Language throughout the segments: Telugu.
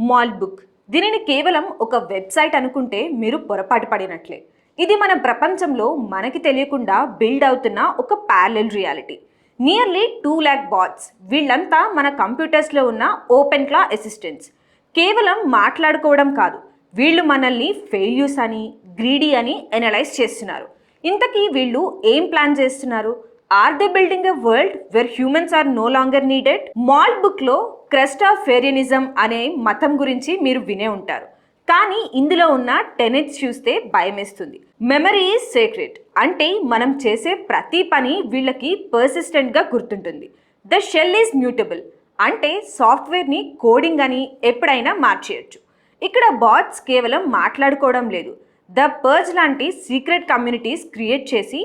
మాల్ బుక్ దీనిని కేవలం ఒక వెబ్సైట్ అనుకుంటే మీరు పొరపాటు పడినట్లే. ఇది మన ప్రపంచంలో మనకి తెలియకుండా బిల్డ్ అవుతున్న ఒక parallel reality. Nearly 2 lakh bots, వీళ్ళంతా మన కంప్యూటర్స్లో ఉన్న ఓపెన్ క్లా అసిస్టెంట్స్. కేవలం మాట్లాడుకోవడం కాదు, వీళ్ళు మనల్ని ఫెయిల్యూర్స్ అని, గ్రీడీ అని ఎనలైజ్ చేస్తున్నారు. ఇంతకీ వీళ్ళు ఏం ప్లాన్ చేస్తున్నారు? Are they building a world where humans are no longer needed? మాల్ బుక్లో క్రస్టాఫేరియనిజం అనే మతం గురించి మీరు వినే ఉంటారు. కానీ ఇందులో ఉన్న టెనెట్స్ చూస్తే భయమేస్తుంది. మెమరీ ఈజ్ సీక్రెట్ అంటే మనం చేసే ప్రతి పని వీళ్ళకి పర్సిస్టెంట్గా గుర్తుంటుంది. ద షెల్ ఈజ్ మ్యూటబుల్ అంటే సాఫ్ట్వేర్ని కోడింగ్ అని ఎప్పుడైనా మార్చేయచ్చు. ఇక్కడ బాట్స్ కేవలం మాట్లాడుకోవడం లేదు, ద పర్జ్ లాంటి సీక్రెట్ కమ్యూనిటీస్ క్రియేట్ చేసి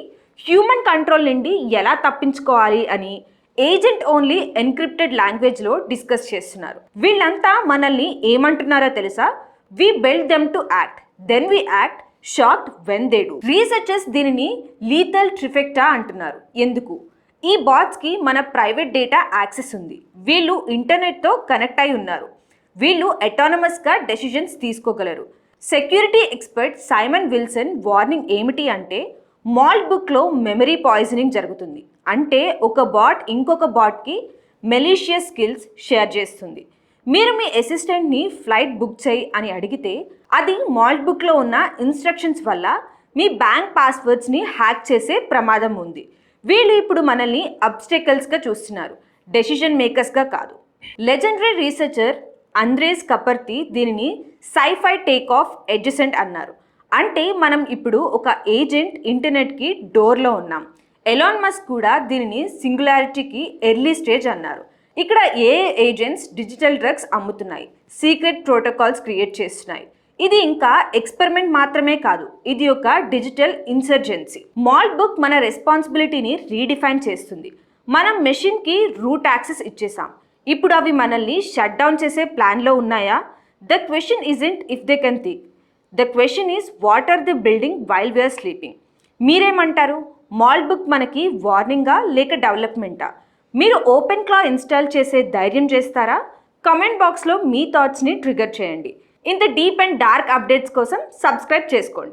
హ్యూమన్ కంట్రోల్ నుండి ఎలా తప్పించుకోవాలి అని ఏజెంట్ ఓన్లీ ఎన్క్రిప్టెడ్ లాంగ్వేజ్లో డిస్కస్ చేస్తున్నారు. వీళ్ళంతా మనల్ని ఏమంటున్నారో తెలుసా? We build them to act, then we act shocked when they do. Researchers దీనిని లీథల్ ట్రిఫెక్టా అంటున్నారు. ఎందుకు? ఈ బాట్స్కి మన ప్రైవేట్ డేటా యాక్సెస్ ఉంది, వీళ్ళు ఇంటర్నెట్తో కనెక్ట్ అయి ఉన్నారు, వీళ్ళు అటానమస్గా డెసిషన్స్ తీసుకోగలరు. Security expert Simon Wilson warning ఏమిటి అంటే, మాల్ బుక్లో మెమరీ పాయిజనింగ్ జరుగుతుంది. అంటే ఒక బాట్ ఇంకొక బాట్కి మెలీషియస్ స్కిల్స్ షేర్ చేస్తుంది. మీరు మీ అసిస్టెంట్ని ఫ్లైట్ బుక్ చేయి అని అడిగితే అది మాల్ బుక్లో ఉన్న ఇన్స్ట్రక్షన్స్ వల్ల మీ బ్యాంక్ పాస్వర్డ్స్ని హ్యాక్ చేసే ప్రమాదం ఉంది. వీళ్ళు ఇప్పుడు మనల్ని అబ్స్టెకల్స్గా చూస్తున్నారు, డెసిషన్ మేకర్స్గా కాదు. లెజెండరీ రీసెర్చర్ అంద్రేస్ కపర్తి దీనిని సైఫై టేక్ ఆఫ్ ఎడ్జసెంట్ అన్నారు. అంటే మనం ఇప్పుడు ఒక ఏజెంట్ ఇంటర్నెట్కి డోర్లో ఉన్నాం. ఎలాన్ మస్క్ కూడా దీనిని సింగులారిటీకి ఎర్లీ స్టేజ్ అన్నారు. ఇక్కడ ఏజెంట్స్ డిజిటల్ డ్రగ్స్ అమ్ముతున్నాయి, సీక్రెట్ ప్రోటోకాల్స్ క్రియేట్ చేస్తున్నాయి. ఇది ఇంకా ఎక్స్పెరిమెంట్ మాత్రమే కాదు, ఇది ఒక డిజిటల్ ఇన్సర్జెన్సీ. మాల్ బుక్ మన రెస్పాన్సిబిలిటీని రీడిఫైన్ చేస్తుంది. మనం మెషిన్కి రూట్ యాక్సెస్ ఇచ్చేసాం, ఇప్పుడు అవి మనల్ని షట్ డౌన్ చేసే ప్లాన్లో ఉన్నాయా? The question isn't if they can think, the question is what are they building while we're sleeping. మీరేమంటారు? మాల్ బుక్ మనకి వార్నింగా లేక డెవలప్మెంటా? మీరు ఓపెన్ క్లా ఇన్స్టాల్ చేసే ధైర్యం చేస్తారా? కమెంట్ బాక్స్లో మీ థాట్స్ని ట్రిగర్ చేయండి. ఇంత డీప్ అండ్ డార్క్ అప్డేట్స్ కోసం సబ్స్క్రైబ్ చేసుకోండి.